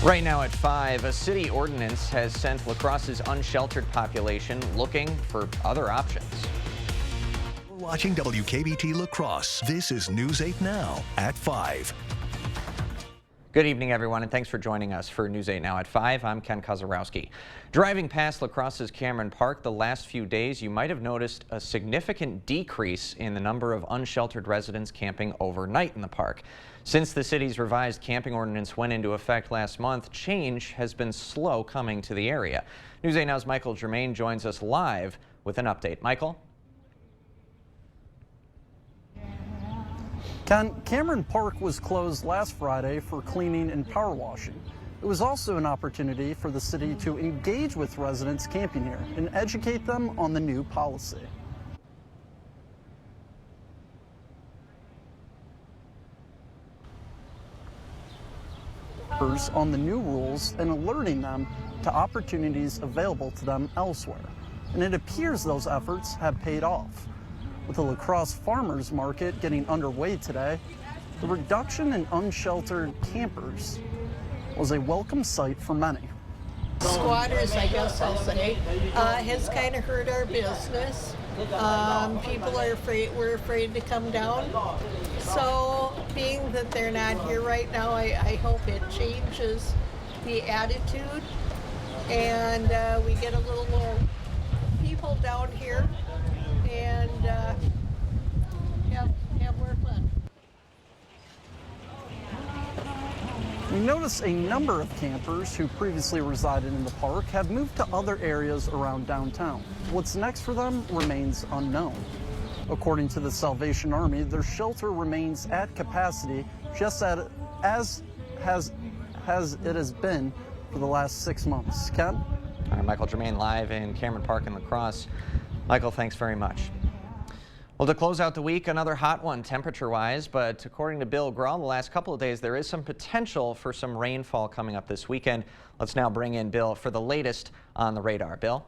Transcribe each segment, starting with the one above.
Right now at 5, a city ordinance has sent La Crosse's unsheltered population looking for other options. We're watching WKBT La Crosse. This is News 8 Now at 5. Good evening, everyone, and thanks for joining us for News 8 Now at 5. I'm Ken Kozarowski. Driving past La Crosse's Cameron Park the last few days, you might have noticed a significant decrease in the number of unsheltered residents camping overnight in the park. Since the city's revised camping ordinance went into effect last month, change has been slow coming to the area. News 8 Now's Michael Germain joins us live with an update. Michael? Cameron Park was closed last Friday for cleaning and power washing. It was also an opportunity for the city to engage with residents camping here and educate them on the new policy. On the new rules and alerting them to opportunities available to them elsewhere. And it appears those efforts have paid off. With the La Crosse Farmers Market getting underway today, the reduction in unsheltered campers was a welcome sight for many. Squatters, I guess I'll say, has kind of hurt our business. People are afraid, we're afraid to come down. So being that they're not here right now, I hope it changes the attitude and we get a little more people down here and have more fun. We notice a number of campers who previously resided in the park have moved to other areas around downtown. What's next for them remains unknown. According to the Salvation Army, their shelter remains at capacity just as it has been for the last 6 months. Ken? All right, Michael Germain live in Cameron Park in La Crosse. Michael, thanks very much. Well, to close out the week, another hot one temperature-wise, but according to Bill Grahl, the last couple of days there is some potential for some rainfall coming up this weekend. Let's now bring in Bill for the latest on the radar. Bill?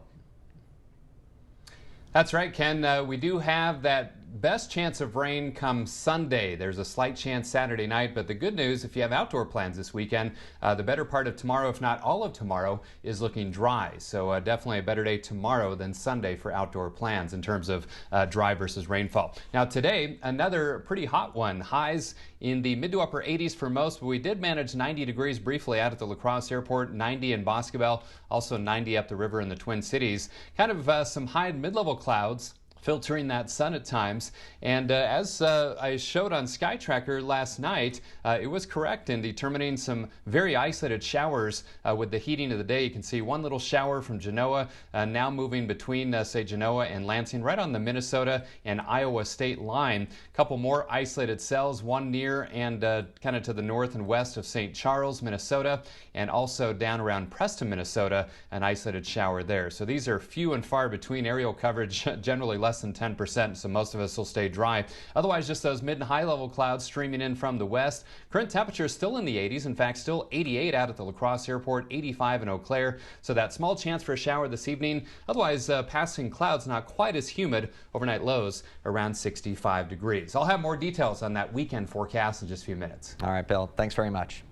That's right, Ken. We do have that best chance of rain come Sunday. There's a slight chance Saturday night, but the good news, if you have outdoor plans this weekend, the better part of tomorrow, if not all of tomorrow, is looking dry. So definitely a better day tomorrow than Sunday for outdoor plans in terms of dry versus rainfall. Now today, another pretty hot one. Highs in the mid to upper 80s for most, but we did manage 90 degrees briefly out at the La Crosse Airport, 90 in Boscobel, also 90 up the river in the Twin Cities. Kind of some high and mid-level clouds filtering that sun at times. And as I showed on Sky Tracker last night, it was correct in determining some very isolated showers with the heating of the day. You can see one little shower from Genoa now moving between, say, Genoa and Lansing, right on the Minnesota and Iowa state line. A couple more isolated cells, one near and kind of to the north and west of St. Charles, Minnesota, and also down around Preston, Minnesota, an isolated shower there. So these are few and far between. Aerial coverage generally less than 10%, so most of us will stay dry. Otherwise, just those mid and high level clouds streaming in from the west. Current temperature is still in the 80s. In fact, still 88 out at the La Crosse Airport, 85 in Eau Claire. So that small chance for a shower this evening. Otherwise, passing clouds, not quite as humid. Overnight lows around 65 degrees. I'll have more details on that weekend forecast in just a few minutes. All right, Bill. Thanks very much.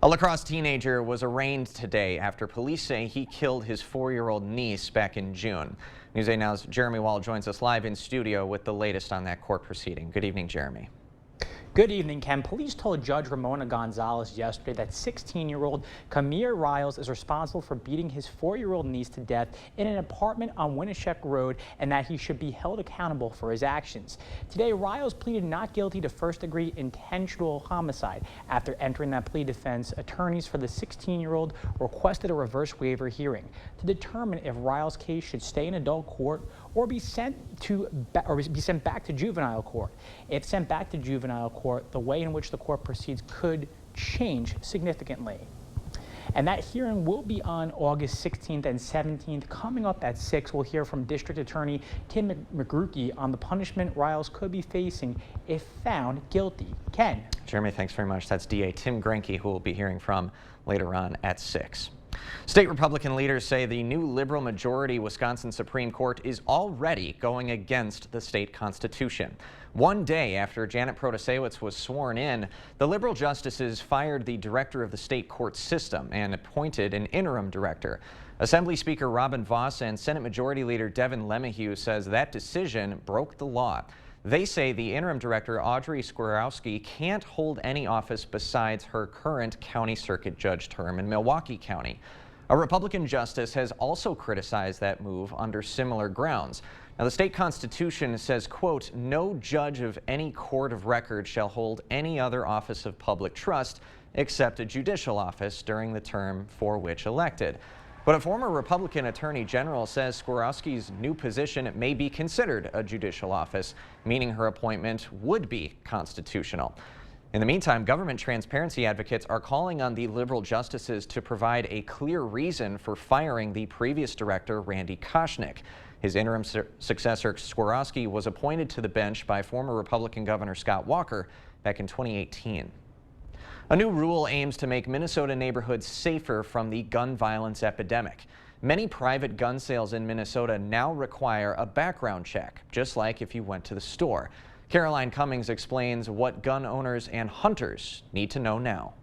A La Crosse teenager was arraigned today after police say he killed his 4-year-old niece back in June. News 8 Now's Jeremy Wall joins us live in studio with the latest on that court proceeding. Good evening, Jeremy. Good evening, Ken. Police told Judge Ramona Gonzalez yesterday that 16-year-old Kamir Riles is responsible for beating his 4-year-old niece to death in an apartment on Winneshiek Road and that he should be held accountable for his actions. Today, Riles pleaded not guilty to first-degree intentional homicide. After entering that plea, defense attorneys for the 16-year-old requested a reverse waiver hearing to determine if Riles' case should stay in adult court or be sent back to juvenile court. If sent back to juvenile court, the way in which the court proceeds could change significantly. And that hearing will be on August 16th and 17th. Coming up at 6, we'll hear from District Attorney Tim McGrucki on the punishment Riles could be facing if found guilty. Ken. Jeremy, thanks very much. That's DA Tim Grenke, who we'll be hearing from later on at 6. State Republican leaders say the new liberal majority Wisconsin Supreme Court is already going against the state constitution. One day after Janet Protasiewicz was sworn in, the Liberal justices fired the director of the state court system and appointed an interim director. Assembly Speaker Robin Vos and Senate Majority Leader Devin LeMahieu says that decision broke the law. They say the interim director, Audrey Skorowski, can't hold any office besides her current county circuit judge term in Milwaukee County. A Republican justice has also criticized that move under similar grounds. Now, the state constitution says, quote, "No judge of any court of record shall hold any other office of public trust except a judicial office during the term for which elected." But a former Republican attorney general says Skorowski's new position may be considered a judicial office, meaning her appointment would be constitutional. In the meantime, government transparency advocates are calling on the Liberal justices to provide a clear reason for firing the previous director, Randy Koschnick. His interim successor, Skorowski, was appointed to the bench by former Republican Governor Scott Walker back in 2018. A new rule aims to make Minnesota neighborhoods safer from the gun violence epidemic. Many private gun sales in Minnesota now require a background check, just like if you went to the store. Caroline Cummings explains what gun owners and hunters need to know now.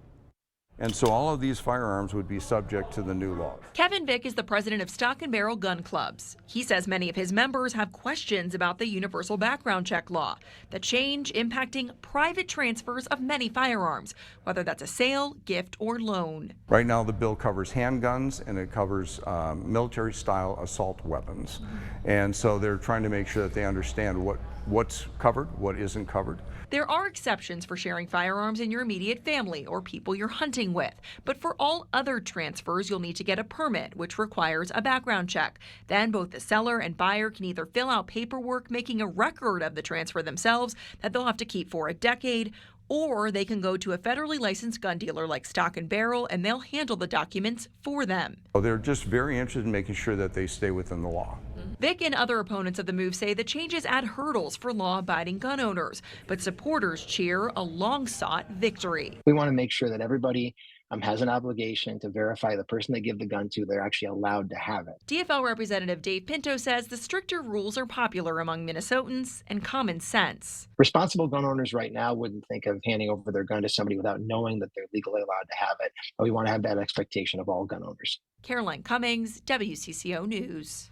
And so all of these firearms would be subject to the new laws. Kevin Vick is the president of Stock and Barrel Gun Clubs. He says many of his members have questions about the universal background check law, the change impacting private transfers of many firearms, whether that's a sale, gift, or loan. Right now the bill covers handguns and it covers military-style assault weapons. And so they're trying to make sure that they understand what's covered, what isn't covered. There are exceptions for sharing firearms in your immediate family or people you're hunting with. But for all other transfers, you'll need to get a permit, which requires a background check. Then both the seller and buyer can either fill out paperwork making a record of the transfer themselves that they'll have to keep for a decade, or they can go to a federally licensed gun dealer like Stock and Barrel and they'll handle the documents for them. They're just very interested in making sure that they stay within the law. Vick and other opponents of the move say the changes add hurdles for law-abiding gun owners, but supporters cheer a long-sought victory. We want to make sure that everybody has an obligation to verify the person they give the gun to, they're actually allowed to have it. DFL Representative Dave Pinto says the stricter rules are popular among Minnesotans and common sense. Responsible gun owners right now wouldn't think of handing over their gun to somebody without knowing that they're legally allowed to have it. But we want to have that expectation of all gun owners. Caroline Cummings, WCCO News.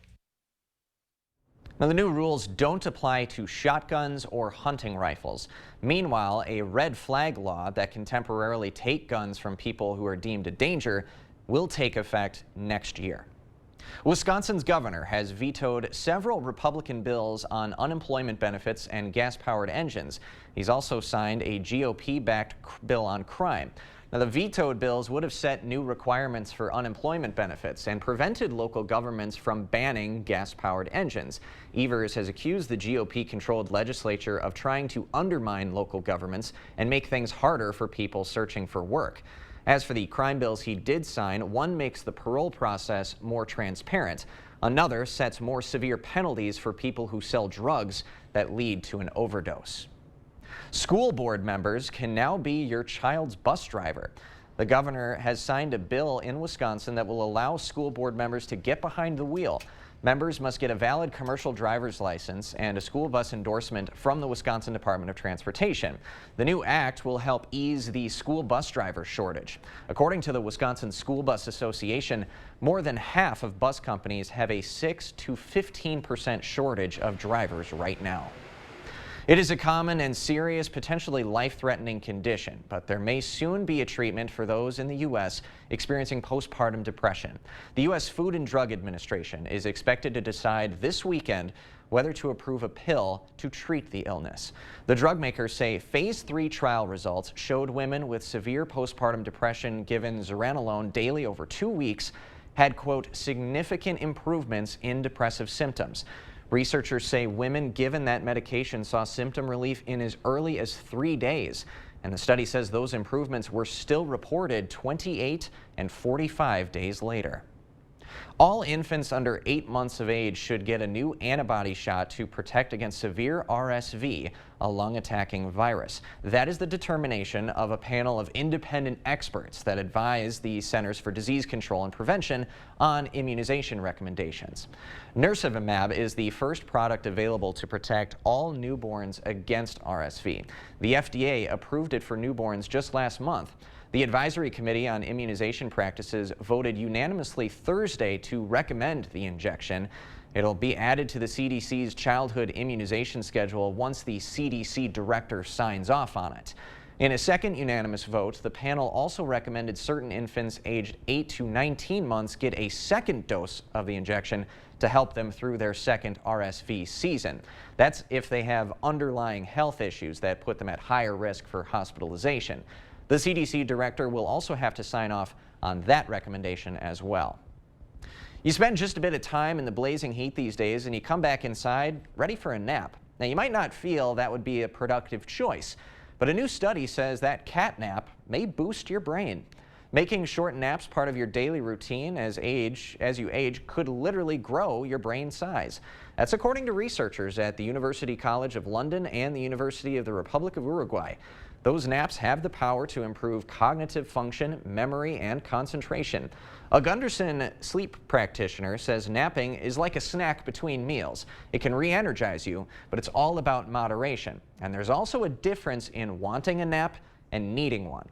Now, the new rules don't apply to shotguns or hunting rifles. Meanwhile, a red flag law that can temporarily take guns from people who are deemed a danger will take effect next year. Wisconsin's governor has vetoed several Republican bills on unemployment benefits and gas-powered engines. He's also signed a GOP-backed bill on crime. Now, the vetoed bills would have set new requirements for unemployment benefits and prevented local governments from banning gas-powered engines. Evers has accused the GOP-controlled legislature of trying to undermine local governments and make things harder for people searching for work. As for the crime bills he did sign, one makes the parole process more transparent. Another sets more severe penalties for people who sell drugs that lead to an overdose. School board members can now be your child's bus driver. The governor has signed a bill in Wisconsin that will allow school board members to get behind the wheel. Members must get a valid commercial driver's license and a school bus endorsement from the Wisconsin Department of Transportation. The new act will help ease the school bus driver shortage. According to the Wisconsin School Bus Association, more than half of bus companies have a 6 to 15% shortage of drivers right now. It is a common and serious, potentially life-threatening condition, but there may soon be a treatment for those in the U.S. experiencing postpartum depression. The U.S. Food and Drug Administration is expected to decide this weekend whether to approve a pill to treat the illness. The drug makers say Phase 3 trial results showed women with severe postpartum depression given zuranolone daily over 2 weeks had, quote, significant improvements in depressive symptoms. Researchers say women given that medication saw symptom relief in as early as 3 days. And the study says those improvements were still reported 28 and 45 days later. All infants under 8 months of age should get a new antibody shot to protect against severe RSV, a lung-attacking virus. That is the determination of a panel of independent experts that advise the Centers for Disease Control and Prevention on immunization recommendations. Nirsevimab is the first product available to protect all newborns against RSV. The FDA approved it for newborns just last month. The Advisory Committee on Immunization Practices voted unanimously Thursday to recommend the injection. It'll be added to the CDC's childhood immunization schedule once the CDC director signs off on it. In a second unanimous vote, the panel also recommended certain infants aged 8 to 19 months get a second dose of the injection to help them through their second RSV season. That's if they have underlying health issues that put them at higher risk for hospitalization. The CDC director will also have to sign off on that recommendation as well. You spend just a bit of time in the blazing heat these days and you come back inside ready for a nap. Now, you might not feel that would be a productive choice, but a new study says that cat nap may boost your brain. Making short naps part of your daily routine as you age could literally grow your brain size. That's according to researchers at the University College of London and the University of the Republic of Uruguay. Those naps have the power to improve cognitive function, memory, and concentration. A Gunderson sleep practitioner says napping is like a snack between meals. It can re-energize you, but it's all about moderation. And there's also a difference in wanting a nap and needing one.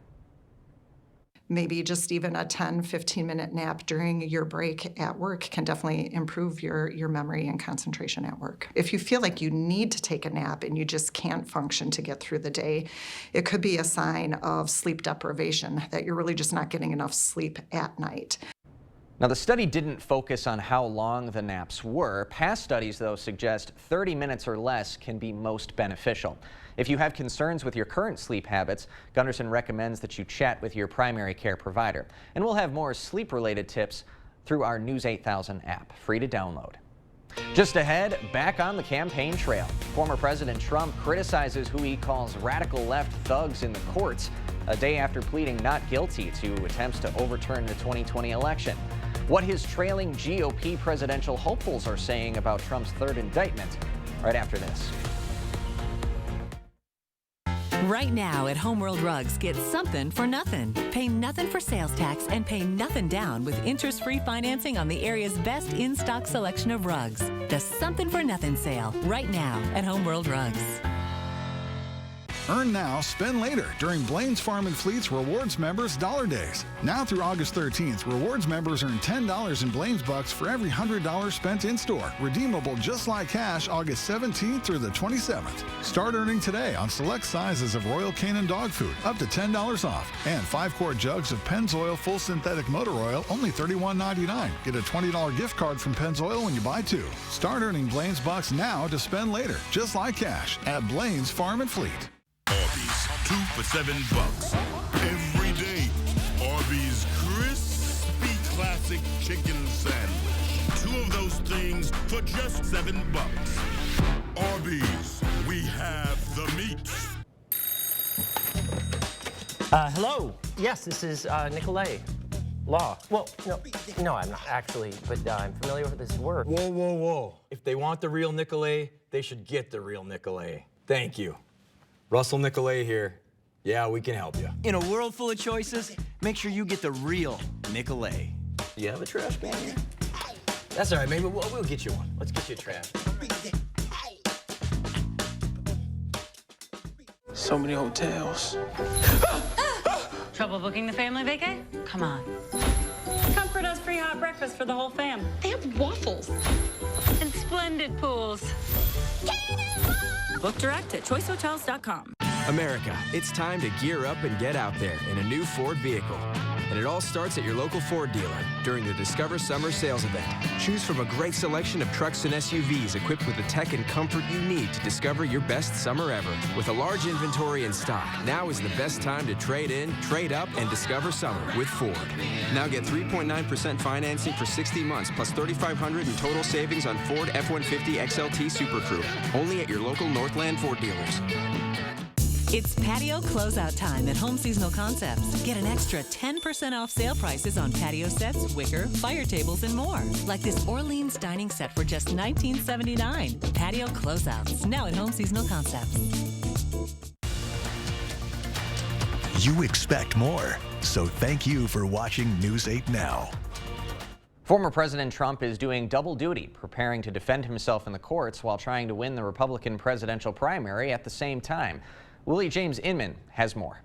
Maybe just even a 10, 15-minute nap during your break at work can definitely improve your memory and concentration at work. If you feel like you need to take a nap and you just can't function to get through the day, it could be a sign of sleep deprivation, that you're really just not getting enough sleep at night. Now, the study didn't focus on how long the naps were. Past studies, though, suggest 30 minutes or less can be most beneficial. If you have concerns with your current sleep habits, Gunderson recommends that you chat with your primary care provider. And we'll have more sleep-related tips through our News 8000 app, free to download. Just ahead, back on the campaign trail. Former President Trump criticizes who he calls radical left thugs in the courts, a day after pleading not guilty to attempts to overturn the 2020 election. What his trailing GOP presidential hopefuls are saying about Trump's third indictment, right after this. Right now at Homeworld Rugs, get something for nothing. Pay nothing for sales tax and pay nothing down with interest-free financing on the area's best in-stock selection of rugs. The Something for Nothing sale right now at Homeworld Rugs. Earn now, spend later during Blaine's Farm and Fleet's Rewards Members Dollar Days. Now through August 13th, Rewards members earn $10 in Blaine's Bucks for every $100 spent in-store. Redeemable just like cash August 17th through the 27th. Start earning today on select sizes of Royal Canin dog food, up to $10 off. And 5-quart jugs of Pennzoil Full Synthetic Motor Oil, only $31.99. Get a $20 gift card from Pennzoil when you buy 2. Start earning Blaine's Bucks now to spend later, just like cash, at Blaine's Farm and Fleet. Arby's, 2 for $7 every day. Arby's crispy classic chicken sandwich. 2 of those things for just $7. Arby's, we have the meat. Hello. Yes, this is Nicolay Law. Well, no, I'm not actually, but I'm familiar with this word. Whoa, whoa, whoa. If they want the real Nicolay, they should get the real Nicolay. Thank you. Russell Nicolay here. Yeah, we can help you. In a world full of choices, make sure you get the real Nicolay. Do you have a trash can here? That's all right, maybe we'll get you one. Let's get you a trash. So many hotels. Trouble booking the family vacay? Come on. Comfort does free hot breakfast for the whole fam. They have waffles. And splendid pools. Book direct at choicehotels.com. America, it's time to gear up and get out there in a new Ford vehicle. And it all starts at your local Ford dealer during the Discover Summer Sales Event. Choose from a great selection of trucks and SUVs equipped with the tech and comfort you need to discover your best summer ever. With a large inventory in stock, now is the best time to trade in, trade up, and discover summer with Ford. Now get 3.9% financing for 60 months plus $3,500 in total savings on Ford F-150 XLT Super Crew. Only at your local Northland Ford dealers. It's patio closeout time at Home Seasonal Concepts. Get an extra 10% off sale prices on patio sets, wicker, fire tables, and more. Like this Orleans dining set for just $19.79. Patio closeouts, now at Home Seasonal Concepts. You expect more, so thank you for watching News 8 Now. Former President Trump is doing double duty, preparing to defend himself in the courts while trying to win the Republican presidential primary at the same time. Willie James Inman has more.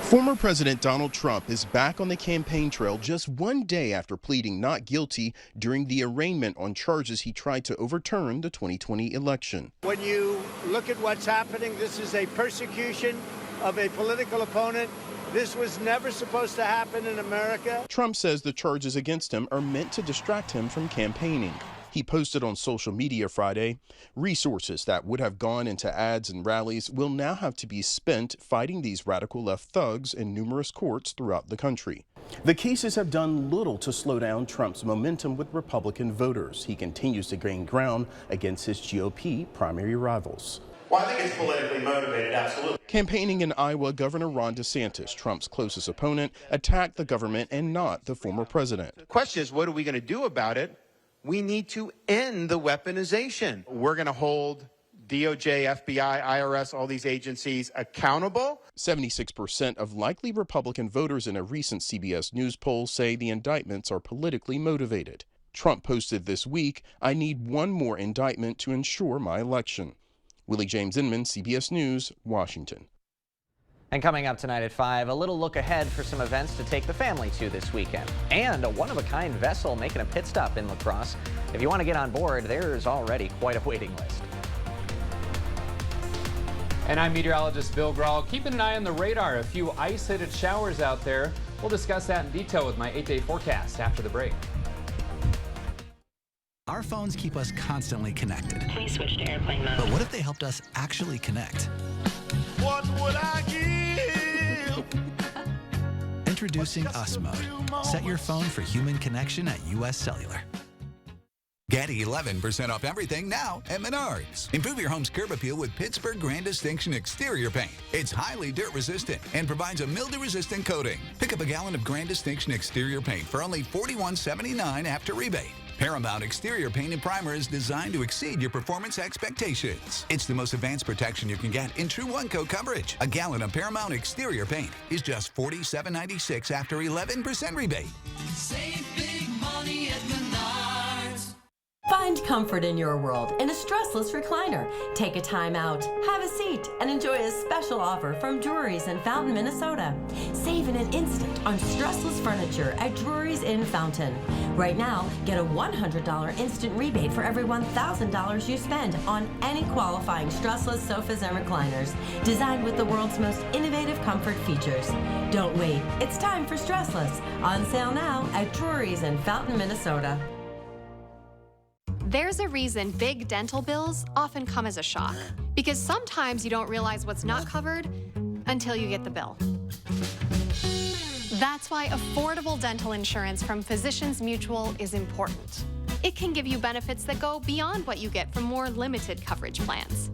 Former President Donald Trump is back on the campaign trail just one day after pleading not guilty during the arraignment on charges he tried to overturn the 2020 election. When you look at what's happening, this is a persecution of a political opponent. This was never supposed to happen in America. Trump says the charges against him are meant to distract him from campaigning. He posted on social media Friday, resources that would have gone into ads and rallies will now have to be spent fighting these radical left thugs in numerous courts throughout the country. The cases have done little to slow down Trump's momentum with Republican voters. He continues to gain ground against his GOP primary rivals. Well, I think it's politically motivated, absolutely. Campaigning in Iowa, Governor Ron DeSantis, Trump's closest opponent, attacked the government and not the former president. The question is, what are we going to do about it? We need to end the weaponization. We're going to hold DOJ, FBI, IRS, all these agencies accountable. 76% of likely Republican voters in a recent CBS News poll say the indictments are politically motivated. Trump posted this week, "I need one more indictment to ensure my election." Willie James Inman, CBS News, Washington. And coming up tonight at 5, a little look ahead for some events to take the family to this weekend. And a one-of-a-kind vessel making a pit stop in La Crosse. If you want to get on board, there's already quite a waiting list. And I'm meteorologist Bill Grahl. Keeping an eye on the radar. A few isolated showers out there. We'll discuss that in detail with my 8-day forecast after the break. Our phones keep us constantly connected. Please switch to airplane mode. But what if they helped us actually connect? What would I give? Introducing US Mode. Set your phone for human connection at US Cellular. Get 11% off everything now at Menards. Improve your home's curb appeal with Pittsburgh Grand Distinction exterior paint. It's highly dirt resistant and provides a mildew resistant coating. Pick up a gallon of Grand Distinction exterior paint for only $41.79 after rebate. Paramount exterior paint and primer is designed to exceed your performance expectations. It's the most advanced protection you can get in true one-coat coverage. A gallon of Paramount exterior paint is just $47.96 after 11% rebate. Save big money at Menards. Find comfort in your world in a stressless recliner. Take a time out, have a seat, and enjoy a special offer from Drury's in Fountain, Minnesota. Save in an instant on stressless furniture at Drury's in Fountain. Right now, get a $100 instant rebate for every $1,000 you spend on any qualifying stressless sofas and recliners, designed with the world's most innovative comfort features. Don't wait, it's time for stressless. On sale now at Drury's in Fountain, Minnesota. There's a reason big dental bills often come as a shock, because sometimes you don't realize what's not covered until you get the bill. That's why affordable dental insurance from Physicians Mutual is important. It can give you benefits that go beyond what you get from more limited coverage plans.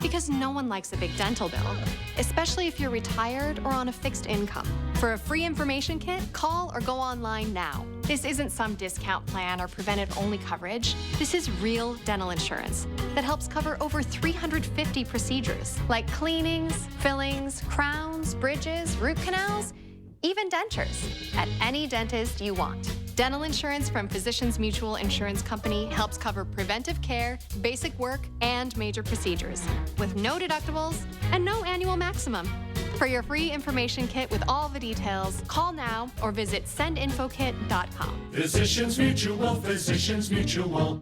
Because no one likes a big dental bill, especially if you're retired or on a fixed income. For a free information kit, call or go online now. This isn't some discount plan or preventive-only coverage. This is real dental insurance that helps cover over 350 procedures, like cleanings, fillings, crowns, bridges, root canals, even dentures, at any dentist you want. Dental insurance from Physicians Mutual Insurance Company helps cover preventive care, basic work, and major procedures, with no deductibles and no annual maximum. For your free information kit with all the details, call now or visit sendinfokit.com. Physicians Mutual, Physicians Mutual.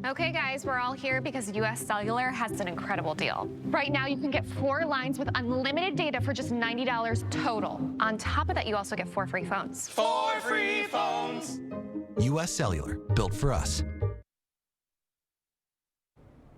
Okay guys, we're all here because US Cellular has an incredible deal. Right now you can get 4 lines with unlimited data for just $90 total. On top of that, you also get 4 free phones. 4 free phones. US Cellular, built for us.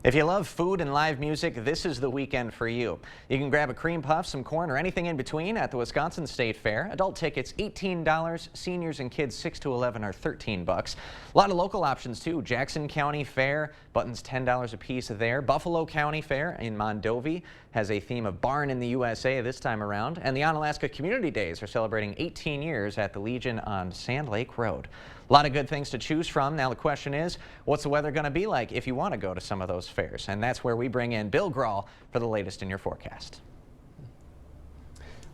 If you love food and live music, this is the weekend for you. You can grab a cream puff, some corn, or anything in between at the Wisconsin State Fair. Adult tickets $18, seniors and kids 6 to 11 are $13. A lot of local options too. Jackson County Fair, buttons $10 a piece there. Buffalo County Fair in Mondovi has a theme of Barn in the USA this time around. And the Onalaska Community Days are celebrating 18 years at the Legion on Sand Lake Road. A lot of good things to choose from. Now the question is, what's the weather going to be like if you want to go to some of those fairs? And that's where we bring in Bill Grahl for the latest in your forecast.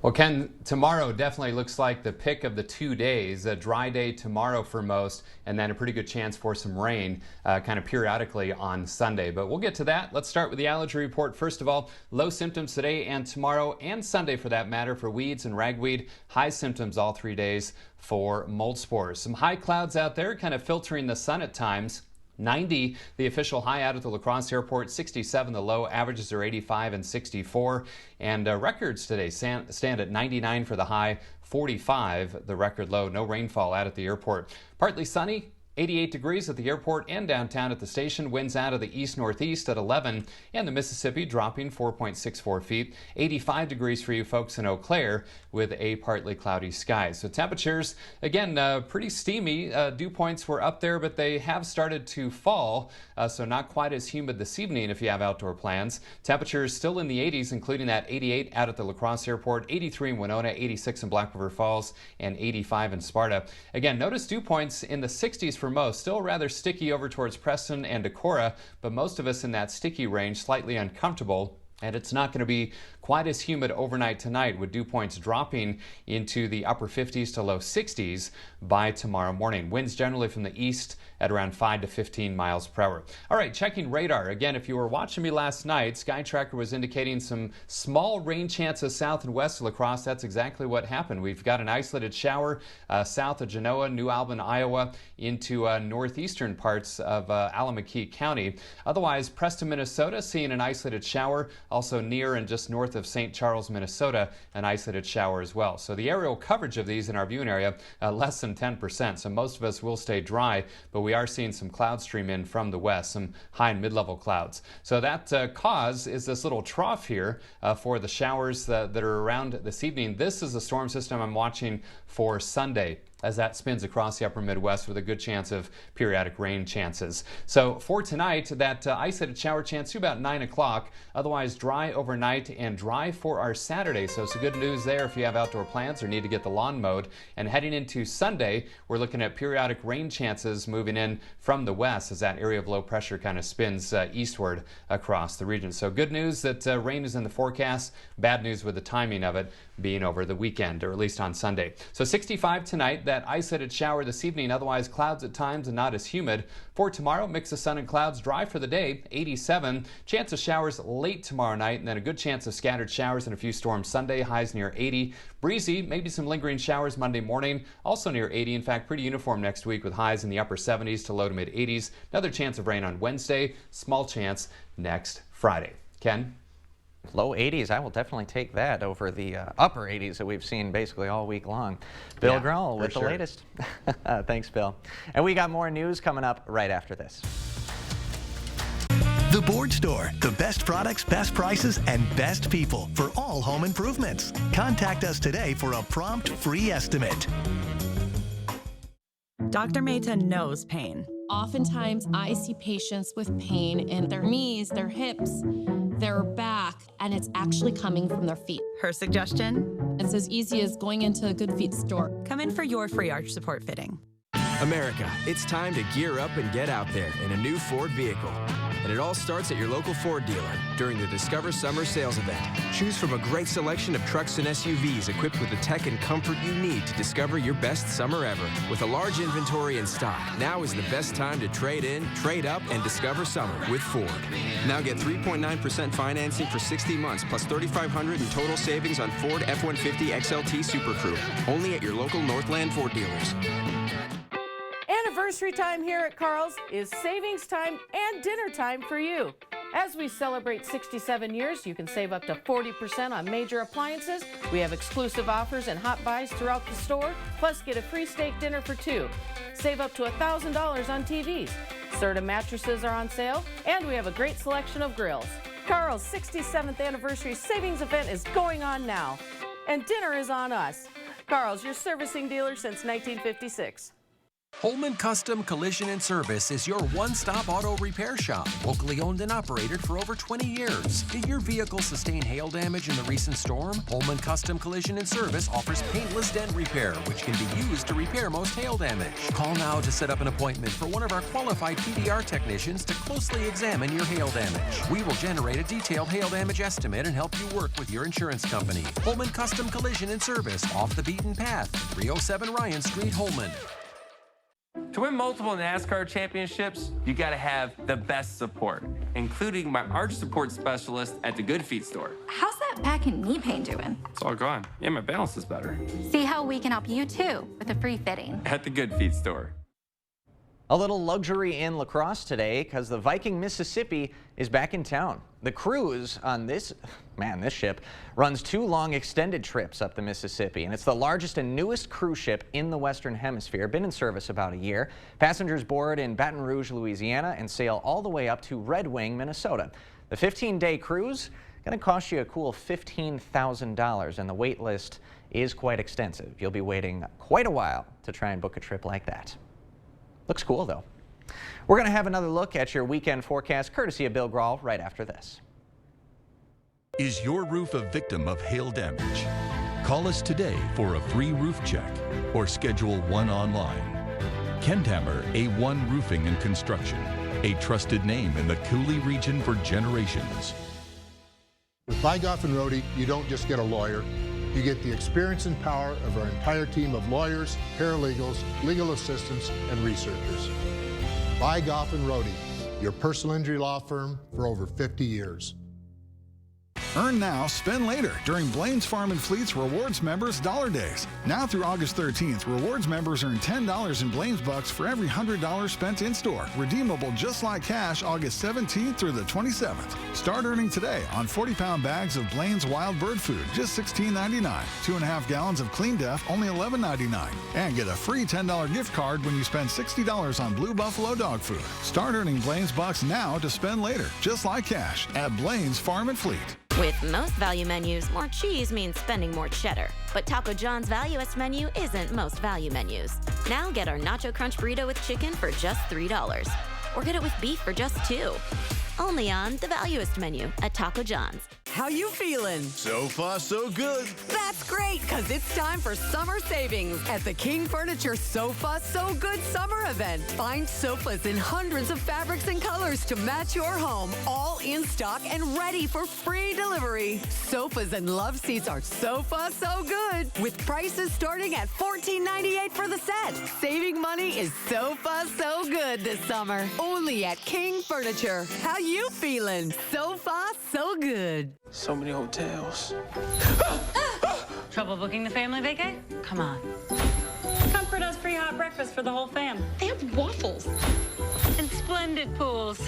Well, Ken, tomorrow definitely looks like the pick of the 2 days. A dry day tomorrow for most, and then a pretty good chance for some rain kind of periodically on Sunday. But we'll get to that. Let's start with the allergy report. First of all, low symptoms today and tomorrow and Sunday for that matter for weeds and ragweed. High symptoms all 3 days for mold spores. Some high clouds out there kind of filtering the sun at times. 90, the official high out at the La Crosse Airport, 67 the low, averages are 85 and 64, and records today stand at 99 for the high, 45 the record low. No rainfall out at the airport. Partly sunny, 88 degrees at the airport and downtown at the station. Winds out of the east-northeast at 11, and the Mississippi dropping 4.64 feet. 85 degrees for you folks in Eau Claire with a partly cloudy sky. So temperatures, again, pretty steamy. Dew points were up there, but they have started to fall, so not quite as humid this evening if you have outdoor plans. Temperatures still in the 80s, including that 88 out at the La Crosse Airport, 83 in Winona, 86 in Black River Falls, and 85 in Sparta. Again, notice dew points in the 60s for most. Still rather sticky over towards Preston and Decorah, but most of us in that sticky range, slightly uncomfortable. And it's not going to be quite as humid overnight tonight, with dew points dropping into the upper 50s to low 60s by tomorrow morning. Winds generally from the east at around 5 to 15 miles per hour. All right, checking radar. Again, if you were watching me last night, SkyTracker was indicating some small rain chances south and west of La Crosse. That's exactly what happened. We've got an isolated shower south of Genoa, New Albin, Iowa, into northeastern parts of Alameda County. Otherwise, Preston, Minnesota, seeing an isolated shower. Also near and just north of St. Charles, Minnesota, an isolated shower as well. So the aerial coverage of these in our viewing area, less than 10%. So most of us will stay dry, but we are seeing some cloud stream in from the west, some high and mid-level clouds. So that cause is this little trough here for the showers that are around this evening. This is the storm system I'm watching for Sunday, as that spins across the upper Midwest with a good chance of periodic rain chances. So for tonight, that isolated shower chance to about 9 o'clock. Otherwise dry overnight and dry for our Saturday. So some good news there if you have outdoor plans or need to get the lawn mowed. And heading into Sunday, we're looking at periodic rain chances moving in from the west as that area of low pressure kind of spins eastward across the region. So good news that rain is in the forecast. Bad news with the timing of it being over the weekend, or at least on Sunday. So 65 tonight, that isolated shower this evening, otherwise clouds at times and not as humid. For tomorrow, mix of sun and clouds, dry for the day, 87. Chance of showers late tomorrow night, and then a good chance of scattered showers and a few storms Sunday, highs near 80. Breezy, maybe some lingering showers Monday morning, also near 80. In fact, pretty uniform next week with highs in the upper 70s to low to mid 80s. Another chance of rain on Wednesday, small chance next Friday. Ken? Low 80s, I will definitely take that over the upper 80s that we've seen basically all week long. Bill Grahl with the latest. Thanks, Bill. And we got more news coming up right after this. The Board Store, the best products, best prices, and best people for all home improvements. Contact us today for a prompt, free estimate. Dr. Mehta knows pain. Oftentimes, I see patients with pain in their knees, their hips, their back, and it's actually coming from their feet. Her suggestion? It's as easy as going into a Good Feet store. Come in for your free arch support fitting. America, it's time to gear up and get out there in a new Ford vehicle. And it all starts at your local Ford dealer during the Discover Summer Sales Event. Choose from a great selection of trucks and SUVs equipped with the tech and comfort you need to discover your best summer ever. With a large inventory in stock, now is the best time to trade in, trade up, and discover summer with Ford. Now get 3.9% financing for 60 months plus $3,500 in total savings on Ford F-150 XLT Super Crew. Only at your local Northland Ford dealers. Anniversary time here at Carl's is savings time and dinner time for you. As we celebrate 67 years, you can save up to 40% on major appliances. We have exclusive offers and hot buys throughout the store, plus get a free steak dinner for two. Save up to $1,000 on TVs. Serta mattresses are on sale, and we have a great selection of grills. Carl's 67th anniversary savings event is going on now, and dinner is on us. Carl's, your servicing dealer since 1956. Holman Custom Collision and Service is your one-stop auto repair shop, locally owned and operated for over 20 years. Did your vehicle sustain hail damage in the recent storm? Holman Custom Collision and Service offers paintless dent repair, which can be used to repair most hail damage. Call now to set up an appointment for one of our qualified PDR technicians to closely examine your hail damage. We will generate a detailed hail damage estimate and help you work with your insurance company. Holman Custom Collision and Service, off the beaten path, 307 Ryan Street, Holman. To win multiple NASCAR championships, you gotta have the best support, including my arch support specialist at the Good Feet store. How's that back and knee pain doing? It's all gone. Yeah, my balance is better. See how we can help you too with a free fitting. At the Good Feet store. A little luxury in La Crosse today because the Viking Mississippi is back in town. The cruise on this ship runs 2 long extended trips up the Mississippi, and it's the largest and newest cruise ship in the Western Hemisphere. Been in service about a year. Passengers board in Baton Rouge, Louisiana, and sail all the way up to Red Wing, Minnesota. The 15-day cruise going to cost you a cool $15,000, and the wait list is quite extensive. You'll be waiting quite a while to try and book a trip like that. Looks cool, though. We're going to have another look at your weekend forecast, courtesy of Bill Grahl, right after this. Is your roof a victim of hail damage? Call us today for a free roof check or schedule one online. Kenthammer A1 Roofing and Construction, a trusted name in the Coulee region for generations. With Bygoff & Rohde, you don't just get a lawyer. You get the experience and power of our entire team of lawyers, paralegals, legal assistants, and researchers. Bygoff & Rohde, your personal injury law firm for over 50 years. Earn now, spend later during Blaine's Farm and Fleet's Rewards Members Dollar Days. Now through August 13th, Rewards members earn $10 in Blaine's Bucks for every $100 spent in-store. Redeemable just like cash August 17th through the 27th. Start earning today on 40-pound bags of Blaine's Wild Bird Food, just $16.99. 2.5 gallons of Clean Def, only $11.99. And get a free $10 gift card when you spend $60 on Blue Buffalo dog food. Start earning Blaine's Bucks now to spend later, just like cash, at Blaine's Farm and Fleet. With most value menus, more cheese means spending more cheddar. But Taco John's Valuest menu isn't most value menus. Now get our Nacho Crunch Burrito with chicken for just $3. Or get it with beef for just $2. Only on the Valuest menu at Taco John's. How you feeling? So far, so good. That's great, because it's time for summer savings at the King Furniture Sofa So Good Summer Event. Find sofas in hundreds of fabrics and colors to match your home, all in stock and ready for free delivery. Sofas and love seats are so good, with prices starting at $14.98 for the set. Saving money is so good this summer. Only at King Furniture. How you feeling? So good. So many hotels. Trouble booking the family vacay? Come on. Comfort does free hot breakfast for the whole fam. They have waffles. And splendid pools.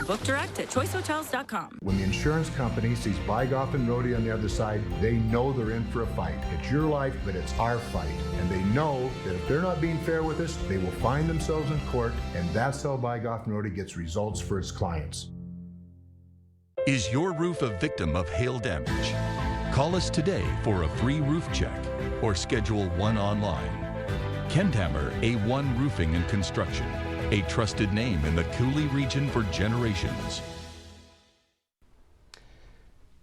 Book direct at choicehotels.com. When the insurance company sees Bygoff & Rohde on the other side, they know they're in for a fight. It's your life, but it's our fight. And they know that if they're not being fair with us, they will find themselves in court, and that's how Bygoff & Rohde gets results for its clients. Is your roof a victim of hail damage? Call us today for a free roof check or schedule one online. Kenthammer A1 Roofing and Construction, a trusted name in the Coulee region for generations.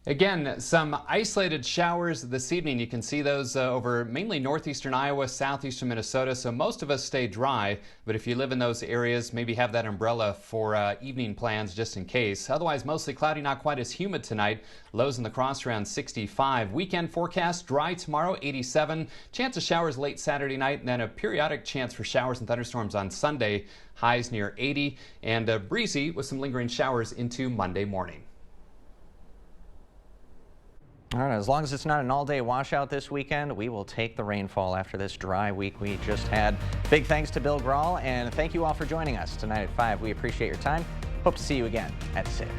Again, some isolated showers this evening. You can see those over mainly northeastern Iowa, southeastern Minnesota, so most of us stay dry. But if you live in those areas, maybe have that umbrella for evening plans just in case. Otherwise, mostly cloudy, not quite as humid tonight. Lows in the Cross around 65. Weekend forecast, dry tomorrow, 87. Chance of showers late Saturday night, and then a periodic chance for showers and thunderstorms on Sunday. Highs near 80, and breezy with some lingering showers into Monday morning. All right, as long as it's not an all-day washout this weekend, we will take the rainfall after this dry week we just had. Big thanks to Bill Grahl, and thank you all for joining us tonight at 5. We appreciate your time. Hope to see you again at 6.